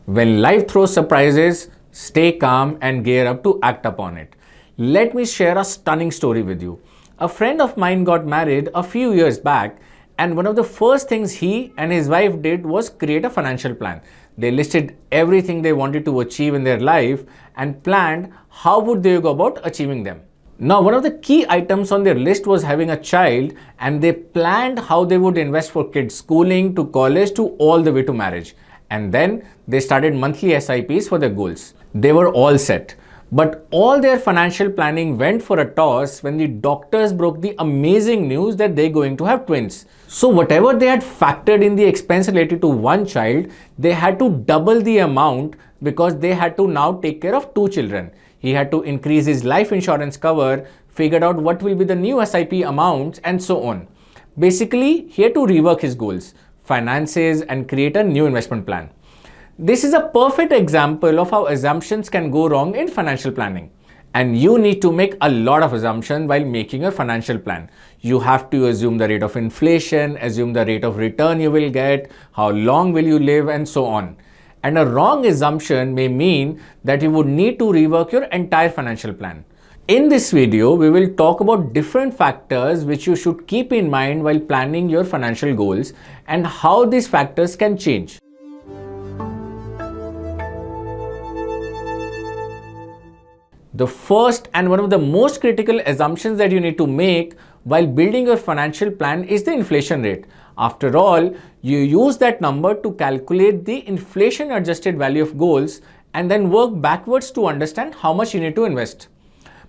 When life throws surprises, stay calm and gear up to act upon it. Let me share a stunning story with you. A friend of mine got married a few years back, and one of the first things he and his wife did was create a financial plan. They listed everything they wanted to achieve in their life and planned how would they go about achieving them. Now, one of the key items on their list was having a child, and they planned how they would invest for kids' schooling to college to all the way to marriage. And then they started monthly SIPs for their goals. They were all set. But all their financial planning went for a toss when the doctors broke the amazing news that they're going to have twins. So whatever they had factored in the expense related to one child, they had to double the amount because they had to now take care of two children. He had to increase his life insurance cover, figured out what will be the new SIP amounts, and so on. Basically, he had to rework his goals, finances, and create a new investment plan. This is a perfect example of how assumptions can go wrong in financial planning. And you need to make a lot of assumptions while making a financial plan. You have to assume the rate of inflation, assume the rate of return you will get, how long will you live, and so on. And a wrong assumption may mean that you would need to rework your entire financial plan. In this video, we will talk about different factors which you should keep in mind while planning your financial goals and how these factors can change. The first and one of the most critical assumptions that you need to make while building your financial plan is the inflation rate. After all, you use that number to calculate the inflation adjusted value of goals and then work backwards to understand how much you need to invest.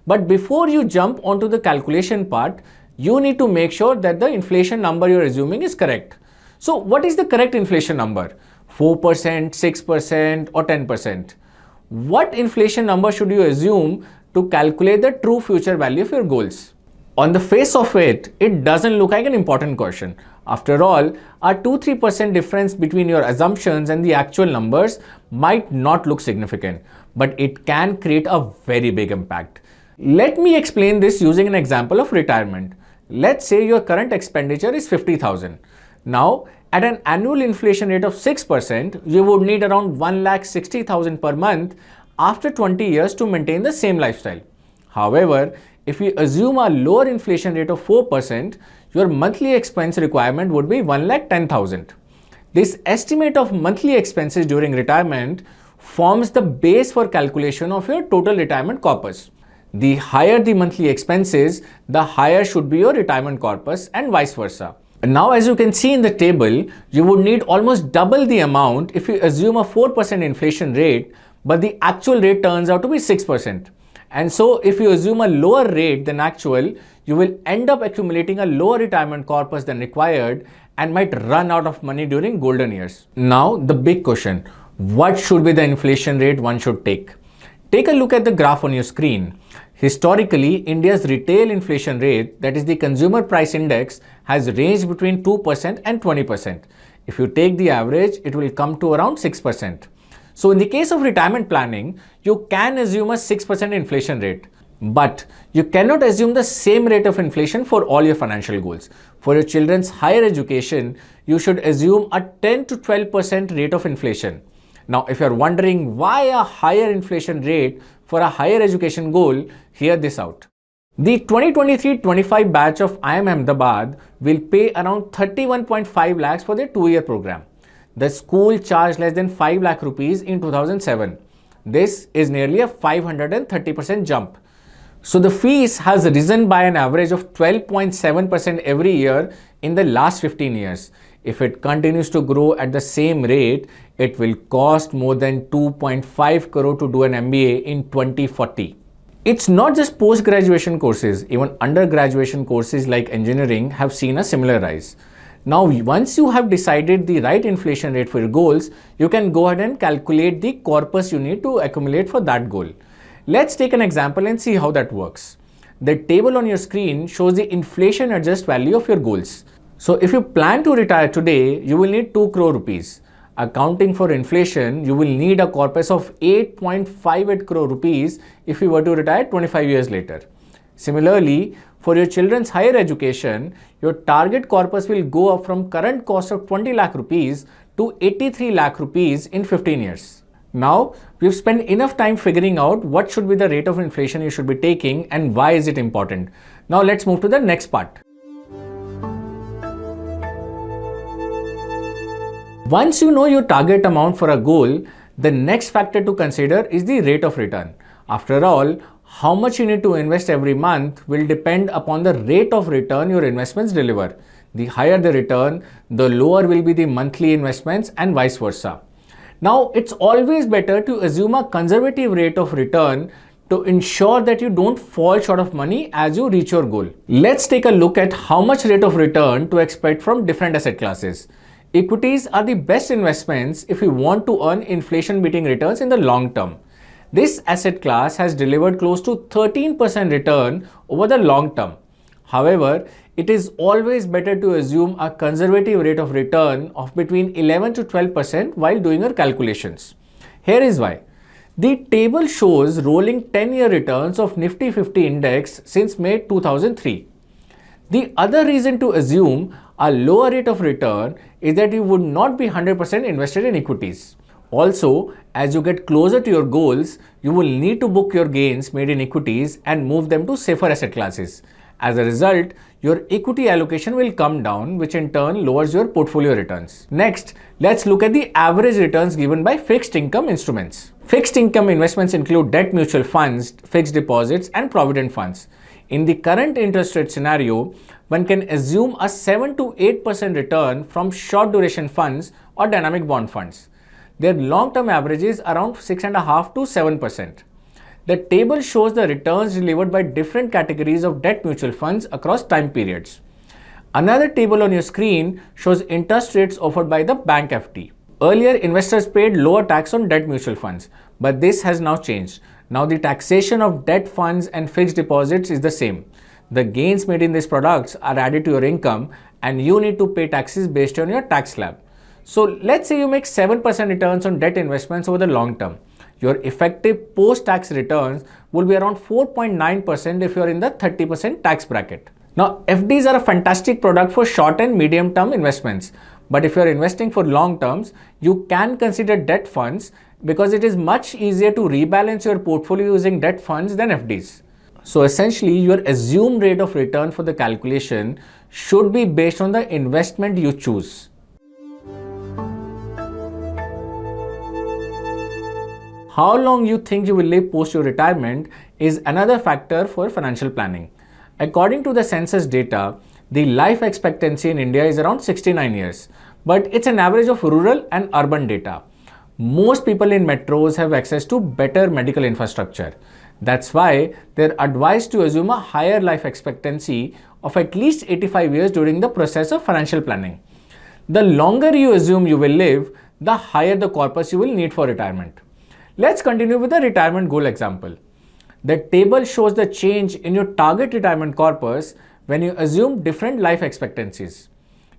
But before you jump onto the calculation part, you need to make sure that the inflation number you're assuming is correct. So what is the correct inflation number? 4%, 6% or 10%? What inflation number should you assume to calculate the true future value of your goals? On the face of it, it doesn't look like an important question. After all, a 2-3% difference between your assumptions and the actual numbers might not look significant, but it can create a very big impact. Let me explain this using an example of retirement. Let's say your current expenditure is 50,000. Now, at an annual inflation rate of 6%, you would need around 1,60,000 per month after 20 years to maintain the same lifestyle. However, if we assume a lower inflation rate of 4%, your monthly expense requirement would be 1,10,000. This estimate of monthly expenses during retirement forms the base for calculation of your total retirement corpus. The higher the monthly expenses, the higher should be your retirement corpus and vice versa. Now, as you can see in the table, you would need almost double the amount if you assume a 4% inflation rate, but the actual rate turns out to be 6%. And so if you assume a lower rate than actual, you will end up accumulating a lower retirement corpus than required and might run out of money during golden years. Now, the big question, what should be the inflation rate one should take? Take a look at the graph on your screen. Historically, India's retail inflation rate, that is the consumer price index, has ranged between 2% and 20%. If you take the average, it will come to around 6%. So in the case of retirement planning, you can assume a 6% inflation rate, but you cannot assume the same rate of inflation for all your financial goals. For your children's higher education, you should assume a 10 to 12% rate of inflation. Now, if you're wondering why a higher inflation rate for a higher education goal, hear this out. The 2023-25 batch of IIM Ahmedabad will pay around 31.5 lakhs for their 2-year program. The school charged less than 5 lakh rupees in 2007. This is nearly a 530% jump. So the fees has risen by an average of 12.7% every year in the last 15 years. If it continues to grow at the same rate, it will cost more than 2.5 crore to do an MBA in 2040. It's not just post-graduation courses, even undergraduation courses like engineering have seen a similar rise. Now, once you have decided the right inflation rate for your goals, you can go ahead and calculate the corpus you need to accumulate for that goal. Let's take an example and see how that works. The table on your screen shows the inflation adjusted value of your goals. So if you plan to retire today, you will need 2 crore rupees. Accounting for inflation, you will need a corpus of 8.58 crore rupees if you were to retire 25 years later. Similarly, for your children's higher education, your target corpus will go up from current cost of 20 lakh rupees to 83 lakh rupees in 15 years. Now, we've spent enough time figuring out what should be the rate of inflation you should be taking and why is it important. Now, let's move to the next part. Once you know your target amount for a goal, the next factor to consider is the rate of return. After all, how much you need to invest every month will depend upon the rate of return your investments deliver. The higher the return, the lower will be the monthly investments and vice versa. Now, it's always better to assume a conservative rate of return to ensure that you don't fall short of money as you reach your goal. Let's take a look at how much rate of return to expect from different asset classes. Equities are the best investments if you want to earn inflation-beating returns in the long term. This asset class has delivered close to 13% return over the long term. However, it is always better to assume a conservative rate of return of between 11 to 12% while doing your calculations. Here is why. The table shows rolling 10-year returns of Nifty 50 index since May 2003. The other reason to assume a lower rate of return is that you would not be 100% invested in equities. Also, as you get closer to your goals, you will need to book your gains made in equities and move them to safer asset classes. As a result, your equity allocation will come down, which in turn lowers your portfolio returns. Next, let's look at the average returns given by fixed income instruments. Fixed income investments include debt mutual funds, fixed deposits, and provident funds. In the current interest rate scenario, one can assume a 7 to 8% return from short duration funds or dynamic bond funds. Their long-term average is around 6.5 to 7%. The table shows the returns delivered by different categories of debt mutual funds across time periods. Another table on your screen shows interest rates offered by the bank FD. Earlier, investors paid lower tax on debt mutual funds, but this has now changed. Now the taxation of debt funds and fixed deposits is the same. The gains made in these products are added to your income and you need to pay taxes based on your tax slab. So let's say you make 7% returns on debt investments over the long term. Your effective post-tax returns will be around 4.9% if you are in the 30% tax bracket. Now, FDs are a fantastic product for short and medium term investments. But if you are investing for long terms, you can consider debt funds because it is much easier to rebalance your portfolio using debt funds than FDs. So essentially, your assumed rate of return for the calculation should be based on the investment you choose. How long you think you will live post your retirement is another factor for financial planning. According to the census data, the life expectancy in India is around 69 years, but it's an average of rural and urban data. Most people in metros have access to better medical infrastructure. That's why they're advised to assume a higher life expectancy of at least 85 years during the process of financial planning. The longer you assume you will live, the higher the corpus you will need for retirement. Let's continue with the retirement goal example. The table shows the change in your target retirement corpus when you assume different life expectancies.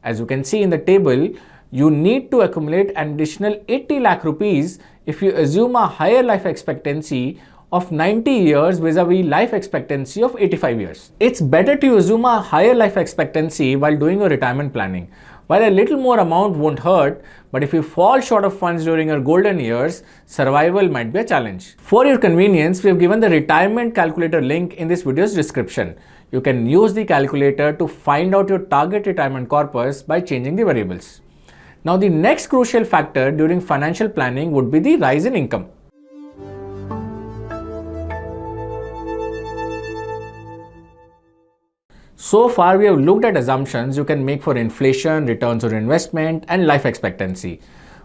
As you can see in the table, you need to accumulate an additional 80 lakh rupees if you assume a higher life expectancy of 90 years vis-a-vis life expectancy of 85 years. It's better to assume a higher life expectancy while doing your retirement planning. While a little more amount won't hurt, but if you fall short of funds during your golden years, survival might be a challenge. For your convenience, we have given the retirement calculator link in this video's description. You can use the calculator to find out your target retirement corpus by changing the variables. Now, the next crucial factor during financial planning would be the rise in income. So far, we have looked at assumptions you can make for inflation, returns on investment, and life expectancy.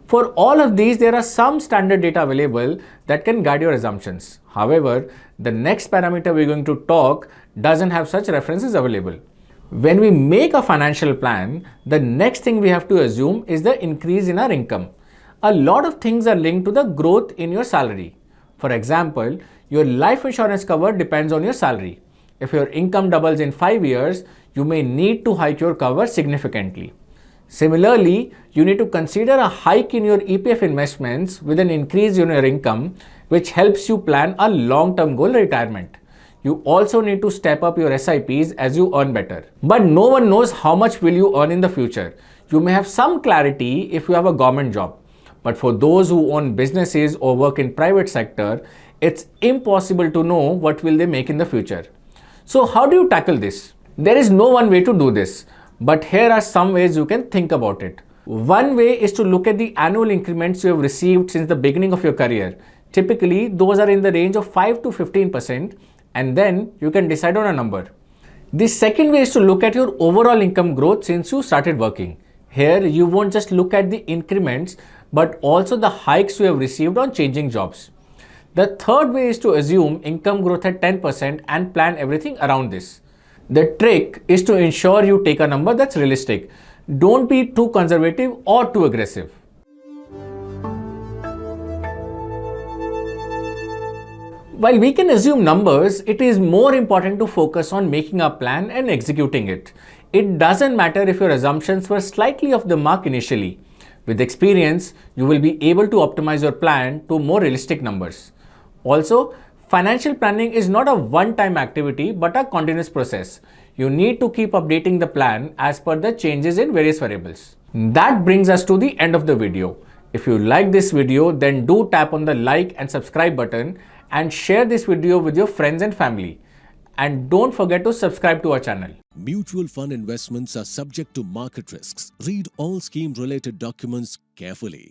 For all of these, there are some standard data available that can guide your assumptions. However, the next parameter we're going to talk doesn't have such references available. When we make a financial plan, the next thing we have to assume is the increase in our income. A lot of things are linked to the growth in your salary. For example, your life insurance cover depends on your salary. If your income doubles in 5 years, you may need to hike your cover significantly. Similarly, you need to consider a hike in your EPF investments with an increase in your income, which helps you plan a long-term goal retirement. You also need to step up your SIPs as you earn better. But no one knows how much will you earn in the future. You may have some clarity if you have a government job. But for those who own businesses or work in private sector, it's impossible to know what will they make in the future. So how do you tackle this? There is no one way to do this, but here are some ways you can think about it. One way is to look at the annual increments you have received since the beginning of your career. Typically, those are in the range of 5 to 15%, and then you can decide on a number. The second way is to look at your overall income growth since you started working. Here, you won't just look at the increments, but also the hikes you have received on changing jobs. The third way is to assume income growth at 10% and plan everything around this. The trick is to ensure you take a number that's realistic. Don't be too conservative or too aggressive. While we can assume numbers, it is more important to focus on making a plan and executing it. It doesn't matter if your assumptions were slightly off the mark initially. With experience, you will be able to optimize your plan to more realistic numbers. Also, financial planning is not a one-time activity but a continuous process. You need to keep updating the plan as per the changes in various variables. That brings us to the end of the video. If you like this video, then do tap on the like and subscribe button and share this video with your friends and family. And don't forget to subscribe to our channel. Mutual fund investments are subject to market risks. Read all scheme-related documents carefully.